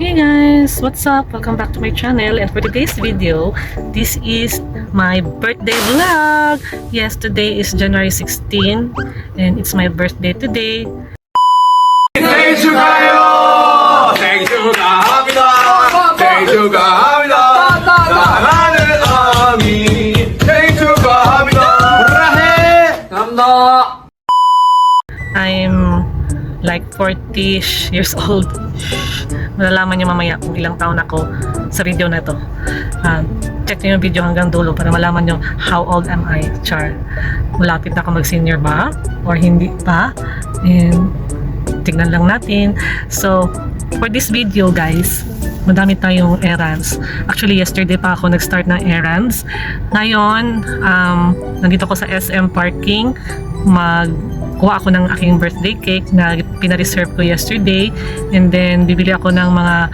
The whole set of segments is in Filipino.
Hey guys, what's up? Welcome back to my channel, and for today's video, this is my birthday vlog. Yes, today is January 16 and it's my birthday today. 생일 축하해요! 생일 축하합니다! 생일 축하합니다! 사랑하는 아미 생일 축하합니다! 브라해! 감사합니다! I'm like 40 years old. Malalaman niyo mamaya kung ilang taon ako sa video na to. Check niyo yung video hanggang dulo para malaman niyo how old am I, char. Malapit na ako mag-senior ba? Or hindi pa? And tignan lang natin. So, for this video guys, madami tayong errands. Actually, yesterday pa ako nag-start ng errands. Ngayon, nandito ako sa SM parking. Kuha ako ng aking birthday cake na pina-reserve ko yesterday, and then bibili ako ng mga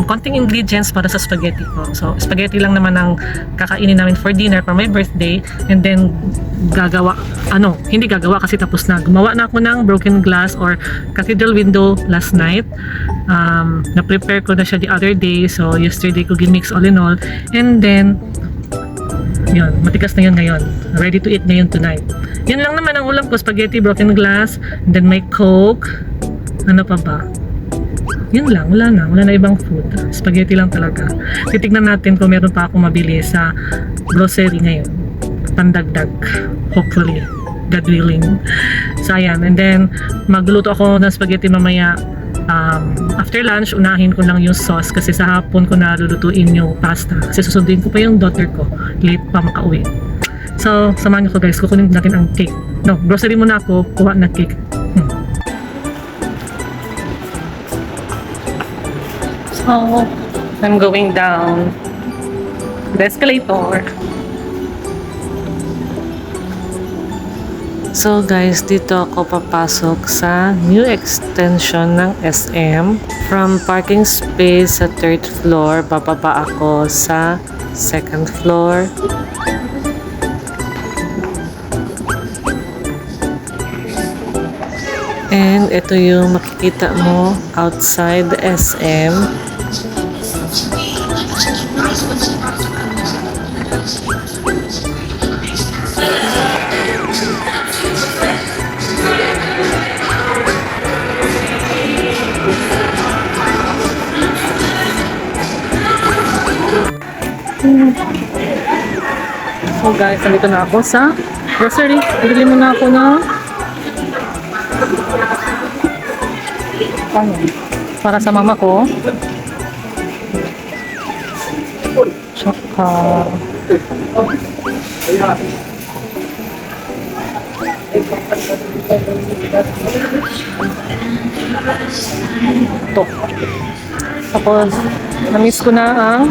konting ingredients para sa spaghetti ko. So spaghetti lang naman ang kakainin namin for dinner for my birthday, and then hindi gagawa kasi tapos na. Gumawa na ako ng broken glass or cathedral window last night. Na-prepare ko na siya the other day, so yesterday ko gimix all in all, and then yun, matikas na yun ngayon. Ready to eat na yun tonight. Yun lang naman ang ulam ko, spaghetti, broken glass, and then may coke. Ano pa ba? Yun lang, wala na ibang food. Spaghetti lang talaga. Titignan natin kung meron pa akong mabili sa grocery ngayon. Pandagdag, hopefully, God willing. So ayan, and then magluluto ako ng spaghetti mamaya. After lunch, unahin ko lang yung sauce kasi sa hapon ko na lulutuin yung pasta kasi susunduin ko pa yung daughter ko, late pa makauwi. So samahan niyo ko guys, kukunin natin ang cake. No, grocery muna ako, kuha na cake. So I'm going down the escalator. So guys, dito ako papasok sa new extension ng SM. From parking space sa 3rd floor, bababa ako sa 2nd floor. And ito yung makikita mo outside the SM. So guys, nandito na ako sa grocery. Bibili muna ako ng para sa mama ko. Tsaka ito. Tapos na-miss ko na ang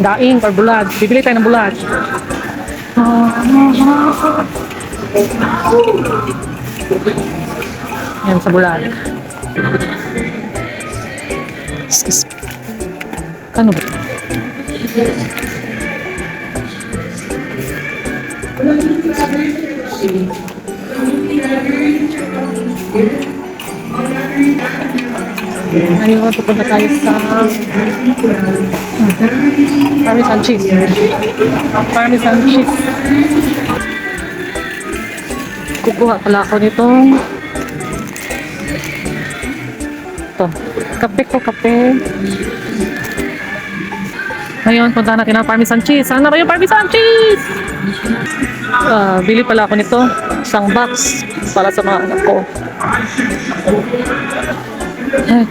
daing or bulad. Bibili tayo ng bulad. Yan sa bulad. Excuse me. Ano ba? Ngayon, pupunta tayo sa Parmesan cheese. Parmesan cheese. Kukuha pala ako nitong kape ko, kape. Ngayon, punta natin ang Parmesan cheese. Saan na ba yung Parmesan cheese? Bili pala ako nito. Isang box para sa mga anak ko.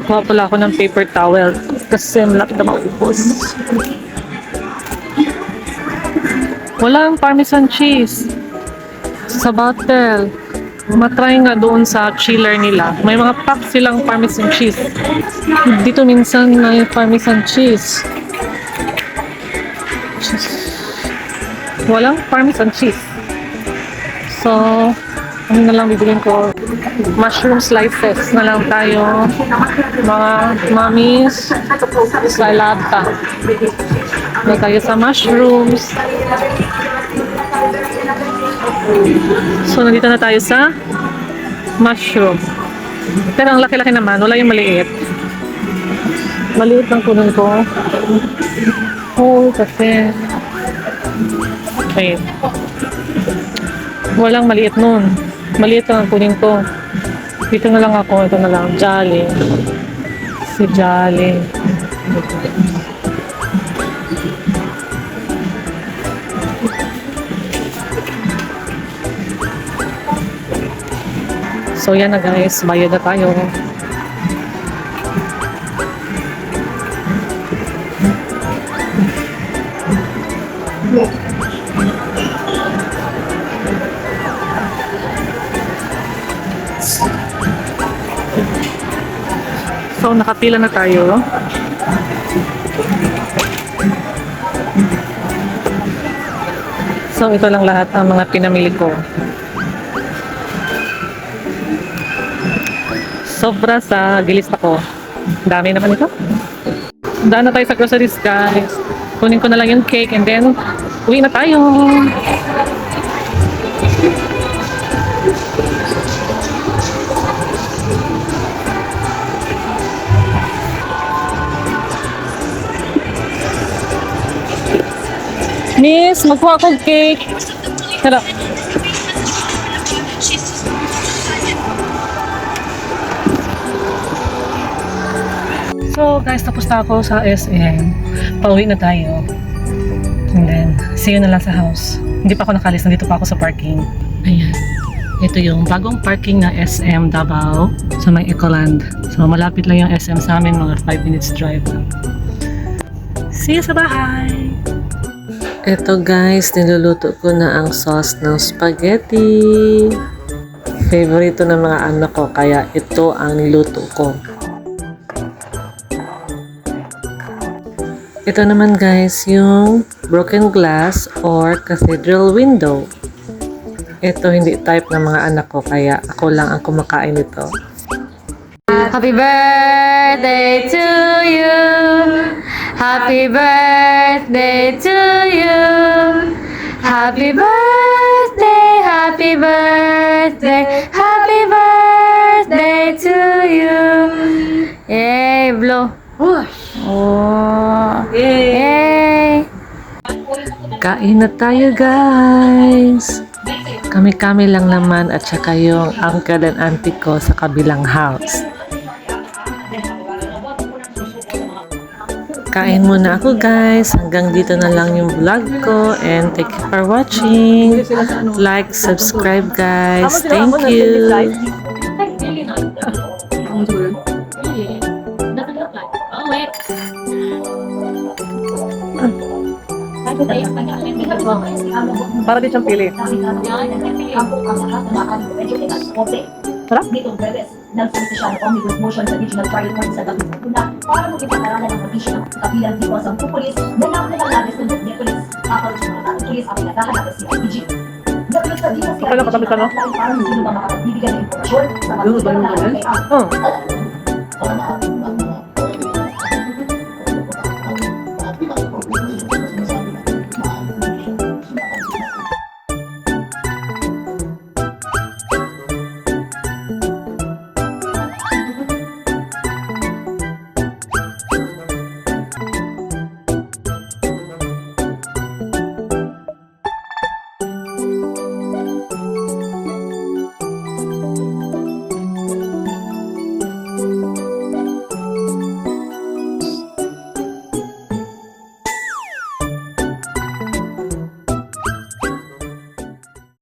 Kuha pala ako ng paper towel kasi malapit na maubos. Walang Parmesan cheese sa bottle. Matry nga doon sa chiller nila. May mga pack silang Parmesan cheese. Dito minsan may Parmesan cheese. Walang Parmesan cheese. So, ano na lang bibilin ko? Mushroom slices na lang tayo. Mga mommies. Salata. Na tayo sa mushrooms. So, nandito na tayo sa mushroom. Pero ang laki-laki naman, wala yung maliit. Maliit lang kunin ko. Oh, kasi. Wait. Walang maliit nun. Maliit lang ang kunin ko. Dito na lang ako. Ito na lang. Jolly. Si Jolly. So yan na guys, bayad na tayo. So nakapila na tayo. So ito lang lahat ang mga pinamili ko. Sobra sa gilis ako. Dami naman ito. Daan na tayo sa groceries guys. Kunin ko na lang yung cake and then uwi na tayo. Miss, magkuha akong cake. Tara. So guys, tapos na ako sa SM. Pauwi na tayo. And then, see you na lang sa house. Hindi pa ako nakalis, nandito pa ako sa parking. Ayan. Ito yung bagong parking na SM Davao sa may Ecoland. So malapit lang yung SM sa amin, mga 5 minutes drive lang. See you sa bahay! Ito guys, niluluto ko na ang sauce ng spaghetti. Favorito ng mga anak ko, kaya ito ang niluto ko. Ito naman guys, yung broken glass or cathedral window. Ito hindi type ng mga anak ko, kaya ako lang ang kumakain nito. Happy birthday to you. Happy birthday to you. Happy birthday, happy birthday, happy birthday to you. Yay, blow. Oh. Yay. Kain na tayo guys! Kami-kami lang naman at saka yung uncle and auntie ko sa kabilang house. Kain muna ako guys. Hanggang dito na lang yung vlog ko and thank you for watching. Like, subscribe guys. Thank you. Para di siyang pili. Sarap? Nagsalita siya ng omnibus motion sa Regional Trial Court sa Davao para magpaparalan ng pag-issue ng kabilang tipo sa pupulis na nakalagay sa Duterte Police. Kapag sa mga pulis ang pinaghahanap si IPG. Nagulot sa Dina si Okay lang, katabi ka, no? para hindi ba makapagbibigay ng impormasyon sa mga Ano ba yung ganyan? kay